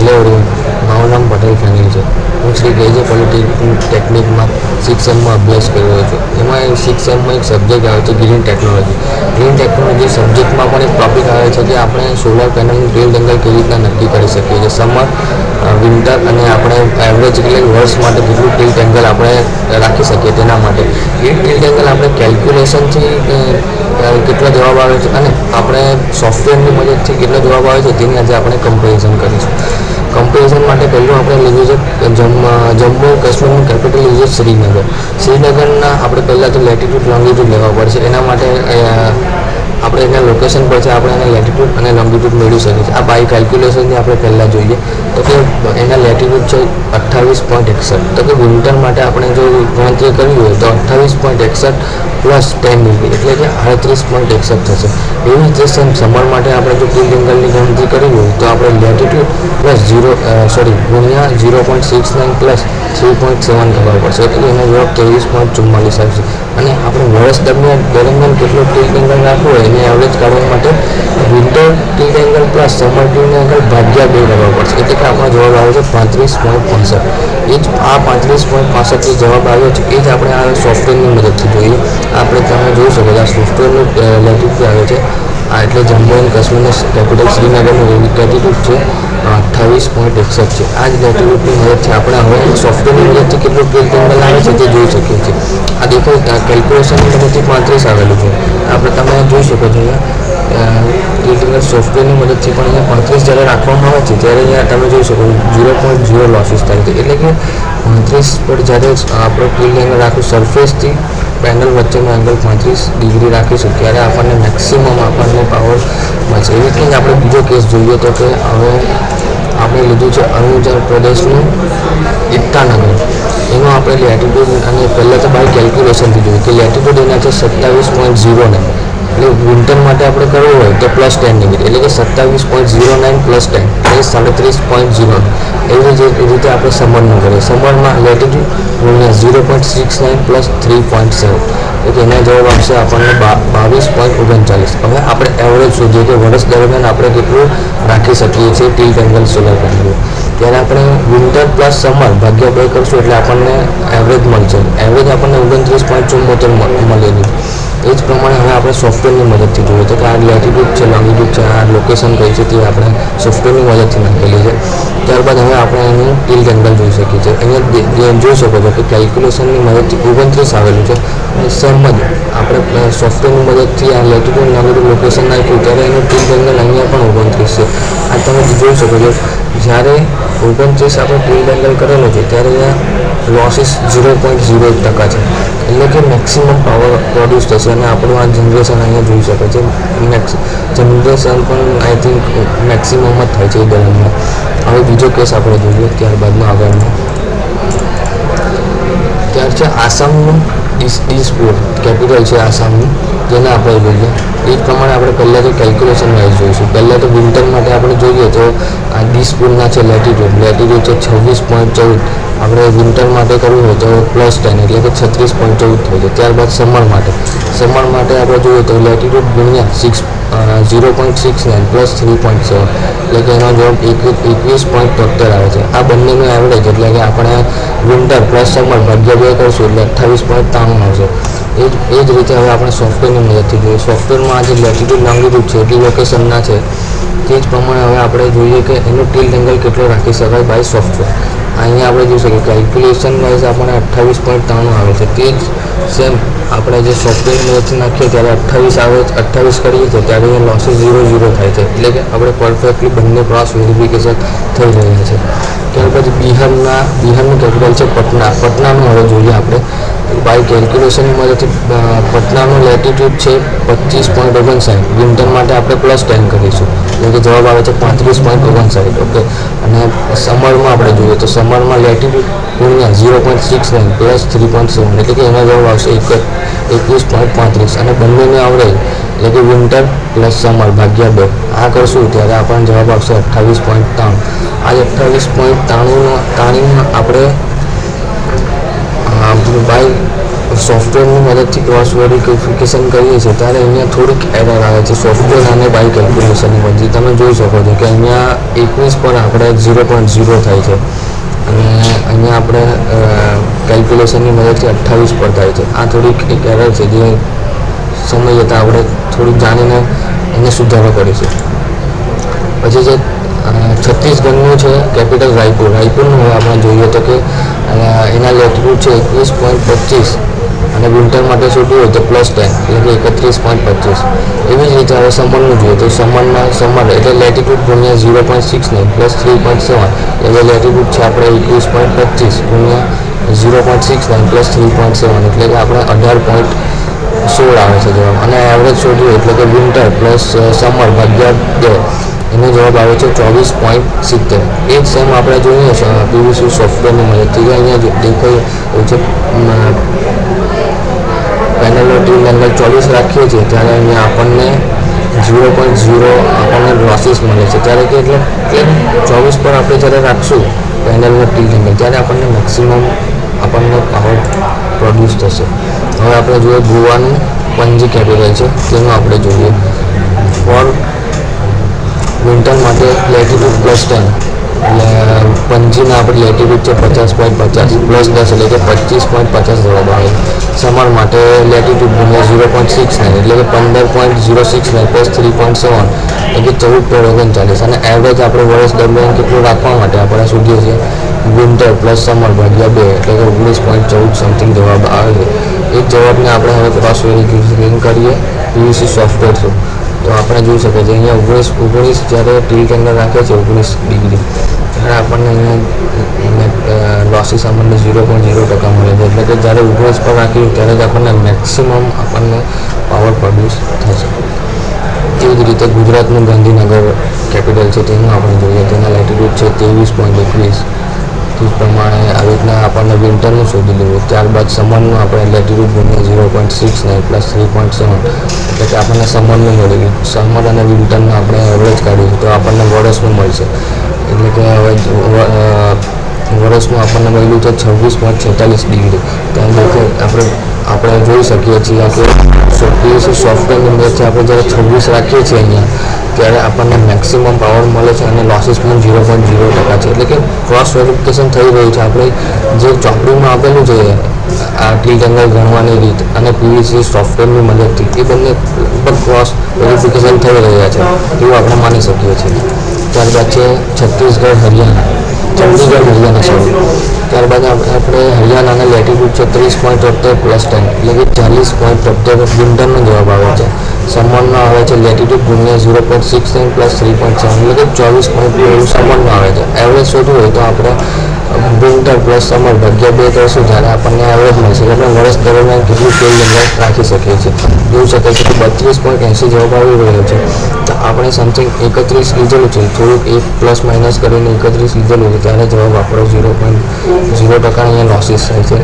Hello, મારું નામ પટેલ ફેનિલ છે. હું શ્રી કેજે પોલિટેકનિકમાં 6 સેમમાં અભ્યાસ કરી રહ્યો છું. એમાં 6 સેમમાં એક સબ્જેક્ટ આવે છે ગ્રીન ટેકનોલોજી. ગ્રીન ટેકનોલોજી સબ્જેક્ટમાં પણ એક ટૉપિક આવે છે કે આપણે સોલાર પેનલનું ટીલ એંગલ કેવી રીતના નક્કી કરી શકીએ છીએ. સમર, વિન્ટર અને આપણે એવરેજ એટલે વર્ષ માટે કેટલું ટીલ એંગલ આપણે રાખી શકીએ તેના માટે. એ ટીલ એંગલ આપણે કેલ્ક્યુલેશનથી કેટલો જવાબ આવે છે અને આપણે સોફ્ટવેરની મદદથી કેટલો જવાબ આવે છે તેની આજે આપણે કમ્પેરિઝન કરીશું. કમ્પેરિઝન માટે પહેલું આપણે લીધું છે જમ્મુ કાશ્મીરનું કેપિટલ છે શ્રીનગર. શ્રીનગરના આપણે પહેલાં તો લેટિટ્યૂડ લોંગિટ્યૂડ લેવા પડશે. એના માટે આપણે એના લોકેશન પરથી આપણે એના લેટિટ્યૂડ અને લોંગિટ્યૂડ મેળવી શકીએ છીએ. આ બાય કેલ્ક્યુલેશનથી આપણે પહેલાં જોઈએ તો કે એના લેટિટ્યૂડ છે 28.61. તો કે વિન્ટર માટે આપણે જો ગણતરી કરવી હોય તો 28.61 પ્લસ 10 ડિગ્રી એટલે કે 38.61 થશે. એવી જ રીતે સમર માટે આપણે જો ટીલ એંગલની ગણતરી કરવી હોય તો આપણે લેટિટ્યૂડ પ્લસ ગુણ્યા 0.69 પ્લસ 3.7 કરવા પડશે. એટલે એનો જવાબ 23.44 આવશે. અને આપણે વર્ષ દરમિયાન કેટલો ટીલ એંગલ રાખવો હોય એને એવરેજ કાઢવા માટે winter tilt angle plus summer tilt angle ભાગ્યા 2 કરવા પડશે. એટલે કે આપણો જવાબ આવે છે 35.65. એ જ આ 35.65 જે જવાબ આવ્યો છે એ જ આપણે આ સોફ્ટવેરની મદદથી જોઈએ. આપણે તમે જોઈ શકો છો આ સોફ્ટવેરનું લેટિટ્યૂડ આવે છે. આ એટલે જમ્મુ એન્ડ કાશ્મીરના કેપિટલ શ્રીનગરનું લેટિટ્યૂડ છે 28.61 છે. આ જ લેટિટ્યૂડની મદદથી આપણે હવે સોફ્ટવેરની મદદથી કેટલું ટીલ એંગલ આવે છે તે જોઈ શકીએ છીએ. આ દેખો કેલ્ક્યુલેશનની મદદથી 35 આવેલું છે. આપણે તમે જોઈ શકો છો ટીલ એંગલ સોફ્ટવેરની મદદથી પણ અહીંયા 35 જ્યારે રાખવામાં આવે છે ત્યારે અહીંયા તમે જોઈ શકો 0.0 લોસીસ થાય છે. એટલે કે 35 પર જ્યારે આપણો ટીલ એંગલ આખું સરફેસથી પેનલ વચ્ચેનો એંગલ 35 ડિગ્રી રાખીશું ત્યારે આપણને મેક્સિમમ આપણને પાવર મળશે. એવી રીતે જ આપણે બીજો કેસ જોઈએ તો કે હવે આપણે લીધું છે અરુણાચલ પ્રદેશનું ઇટાનગર. એનો આપણે લેટિટ્યૂડ અને પહેલાં તો બાય કેલ્ક્યુલેશનથી જોઈએ કે લેટિટ્યૂડ એના છે 27.09. એટલે વિન્ટર માટે આપણે કરવું હોય તો પ્લસ 10 ડિગ્રી એટલે કે 27.09 પ્લસ 10 એટલે 37.0. એવી જ રીતે આપણે સમરનું કરીએ. સમરમાં લેટિટ્યૂડ ગુણ્યા 0.69 પ્લસ 3.7 એટલે એના જવાબ આવશે આપણને 22.39. હવે આપણે એવરેજ શોધીએ કે વર્ષ દરમિયાન આપણે કેટલું રાખી શકીએ છીએ ટીલ એંગલ સોલર પેનલ. ત્યારે આપણે વિન્ટર પ્લસ સમર ભાગ્યા 2 કરશું એટલે આપણને એવરેજ મળશે. એવરેજ આપણને 29.74 મળેલી. એ જ પ્રમાણે હવે આપણે સોફ્ટવેરની મદદથી જોઈએ તો કે આ લેટિટ્યૂડ છે, લોંગિટ્યૂડ છે, આ લોકેશન કઈ છે તે આપણે સોફ્ટવેરની મદદથી નાખેલી છે. ત્યારબાદ હવે આપણે એનું ટીલ એંગલ જોઈ શકીએ છીએ. અહીંયા જોઈ શકો છો કે કેલ્ક્યુલેશનની મદદથી 29 આવેલું છે. અને સેમ જ આપણે સોફ્ટવેરની મદદથી આ લેટિટ્યૂડ લોંગિટ્યૂડ લોકેશન નાખ્યું ત્યારે એનું ટીલ એંગલ અહીંયા પણ 29 છે. આ તમે જોઈ શકો છો જ્યારે 29 આપણે ટીલ એંગલ કરેલો છે ત્યારે અહીંયા લોસીસ 0.01% છે. એટલે કે મેક્સિમમ પાવર પ્રોડ્યુસ થશે. અને આપણું આ જનરેશન અહીંયા જોઈ શકે છે. જનરેશન પણ આઈ થિંક મેક્સિમમ જ થાય છે એ દરમિયાન. હવે બીજો કેસ આપણે જોઈએ ત્યારબાદનો આગળનો. ત્યાર છે આસામનું દિસપુર કેપિટલ છે આસામનું, જેને આપણે જોઈએ. એ જ પ્રમાણે આપણે પહેલાં તો કેલ્ક્યુલેશન વાઇઝ જોઈશું. પહેલાં તો વિન્ટર માટે આપણે જોઈએ તો આ દિસપુરના છે લેટિટ્યૂડ છે 26.14. આપણે વિન્ટર માટે કરવું હોય તો પ્લસ 10 એટલે કે 36.14 થઈ જાય. ત્યારબાદ સમર માટે આપણે જોઈએ તો લેટિટ્યૂડ ગુણ્યા 0.69 પ્લસ 3.7 એટલે કે એનો જવાબ 21.73 આવે છે. આ બંનેનું એવરેજ એટલે કે આપણે વિન્ટર પ્લસ સમર ભાગ્યા 2 કરશું એટલે 28.93 આવશે. એ જ રીતે હવે આપણે સોફ્ટવેરની મદદથી જોઈએ. સોફ્ટવેરમાં આ જે લેટિટ્યૂડ લોંગિટ્યૂડ છે એટલી લોકેશનના છે તે જ પ્રમાણે હવે આપણે જોઈએ કે એનું ટીલ એંગલ કેટલો રાખી શકાય બાય સોફ્ટવેર. અહીંયા આપણે જોઈ શકીએ કેલ્ક્યુલેશન વાઇઝ આપણને 28.93 આવે છે. તે જ સેમ આપણે જે સોફ્ટવેરની મદદથી નાખીએ ત્યારે 28 કરીએ છીએ ત્યારે એ લોસીસ 0.0 થાય છે. એટલે કે આપણે પરફેક્ટલી બંને ક્રોસ વેરિફિકેશન થઈ રહ્યા છે. ત્યાર પછી બિહારનું કેપિટલ છે પટનાનું હવે જોઈએ આપણે બાય કેલ્ક્યુલેશનની મદદથી. પટનાનું લેટિટ્યૂડ છે 25.59. વિન્ટર માટે આપણે પ્લસ 10 કરીશું એટલે કે જવાબ આવે છે 35.59. ઓકે. અને સમરમાં આપણે જોઈએ તો સમરમાં લેટિટ્યૂડ ગુણ્યા 0.69 પ્લસ 3.7 એટલે કે એનો જવાબ આવશે 21.35. અને બંનેને એવરેજ એટલે કે વિન્ટર પ્લસ સમર ભાગ્યા 2 આ કરશું ત્યારે આપણને જવાબ આવશે 28.93. આ 28.93 આપણે બાય સોફ્ટવેરની મદદથી ક્રોસ વેરિફિકેશન કરીએ છીએ ત્યારે અહીંયા થોડીક એરર આવે છે સોફ્ટવેર અને બાય કેલ્ક્યુલેશનની મદદથી. તમે જોઈ શકો છો કે અહીંયા 21 પર આપણે 0.0 થાય છે અને અહીંયા આપણે કેલ્ક્યુલેશનની મદદથી 28 પર થાય છે. આ થોડીક એક એરર છે જે સમય જતાં આપણે થોડીક જાણીને એને સુધારો કરીશું. પછી જે છત્તીસગઢનું છે કેપિટલ રાયપુરનું આપણે જોઈએ તો કે એના લેટિટ્યૂડ છે 21.25 અને વિન્ટર માટે શોધવું હોય તો +10 એટલે કે 31.25. એવી જ રીતે હવે સમરનું જોઈએ તો સમર એટલે લેટિટ્યૂડ ગુણ્યા 0.69 + 3.7 એટલે લેટિટ્યૂડ છે આપણે 21.25 ગુણ્યા 0.69 + 3.7 એટલે કે આપણે 18.16 આવે છે જવાબ. અને એવરેજ શોધ્યું એટલે કે વિન્ટર પ્લસ સમર ભાગ્યા 2 એનો જવાબ આવે છે 24.70. એ જ સેમ આપણે જોઈએ પીવીસી સોફ્ટવેરની મદદથી અહીંયા દેખાય હોય છે પેનલનો ટીલ એંગલ 40 રાખીએ છીએ ત્યારે અહીંયા આપણને 0.0 આપણને લોસીસ મળે છે. ત્યારે કે એટલે 24 પર આપણે જ્યારે રાખશું પેનલનો ટીલ એંગલ ત્યારે આપણને મેક્સિમમ આપણને પાવર પ્રોડ્યુસ થશે. હવે આપણે જોઈએ ગોવાનું પણજી કેપિટલ છે તેનું આપણે જોઈએ. ફોર વિન્ટર માટે લેટિટ્યૂડ +10 એટલે પણજીના આપણે લેટિટ્યૂડ છે 50.50 +10 એટલે કે 25.50 જવાબ આવે. સમર માટે લેટિટ્યૂડ ગુણ્યા 0.69 એટલે કે 15.069 + 3.7 એટલે કે 14.39 અને એવરેજ આપણે વર્ષ દરમિયાન કેટલું રાખવા માટે આપણે શોધીએ છીએ વિન્ટર પ્લસ સમર ભાગ્યા 2 એટલે કે 19.14 સમથિંગ જવાબ આવે છે. એ જ જવાબને આપણે હવે ક્રોસ વેરિફિકેશન કરીએ પીવીસી સોફ્ટવેર થ્રુ તો આપણે જોઈ શકીએ છીએ અહીંયા 19 જ્યારે ટીલ એંગલ રાખે છે 19 ડિગ્રી ત્યારે આપણને અહીંયા લોસીસ આપણને 0.0% મળે છે. એટલે કે જ્યારે 19 પર રાખીએ ત્યારે જ આપણને મેક્સિમમ આપણને પાવર પ્રોડ્યુસ થશે. તેવી જ રીતે ગુજરાતનું ગાંધીનગર કેપિટલ છે તેનું આપણે જોઈએ. તેના લેટિટ્યૂડ છે 23.21. તે પ્રમાણે આવી રીતના આપણને વિન્ટરનું શોધી લેવું. ત્યારબાદ સમરનું આપણે લેટિટ્યૂડ ગુણ્યા 0.69 + 3.7 એટલે કે આપણને સમરનું મળી ગયું. સમર અને વિન્ટરનું આપણે એવરેજ કાઢ્યું તો આપણને વર્ષનું મળશે. એટલે કે હવે વર્ષનું આપણને મળ્યું છે 26.46 ડિગ્રી. ત્યાં આપણે જોઈ શકીએ છીએ કે પીવીસી સોફ્ટવેરની મદદથી આપણે જ્યારે 26 રાખીએ છીએ અહીંયા ત્યારે આપણને મેક્સિમમ પાવર મળે છે અને લોસીસ પણ 0.0% છે. એટલે કે ક્રોસ વેરિફિકેશન થઈ રહ્યું છે. આપણે જે ચોપડીમાં આપેલું છે આ ટીલ એંગલ ગણવાની રીત અને પીવીસી સોફ્ટવેરની મદદથી એ બંને લગભગ ક્રોસ વેરિફિકેશન થઈ રહ્યા છે એવું આપણે માની શકીએ છીએ. ત્યારબાદ છે ચંદીગઢ હરિયાણા સોરી. ત્યારબાદ આપણે હરિયાણાના લેટિટ્યૂડ છે 30.73 + 10 એટલે કે 40.73 વિન્ટરનો જવાબ આવે છે. સમરનો આવે છે લેટિટ્યૂડ ગુણ્યા 0.69 + 3.7 એટલે કે 24.2 સમરનો આવે છે. એવરેજ શોધવું હોય તો આપણે વિન્ટર પ્લસ સમર ભાગ્યા 2 કરશું ત્યારે આપણને એવરેજ મળશે. એટલે આપણે વર્ષ દરમિયાન કેટલું ટીલ એંગલ રાખી શકીએ છીએ. જોઈ શકે છે કે 32.80 જવાબ આવી રહ્યો છે. તો આપણે સમથિંગ 31 લીધેલું છે થોડુંક એક પ્લસ માઇનસ કરીને 31 લીધેલું છે ત્યારે જવાબ આપણો 0.0% અહીંયા લોસીસ થાય છે.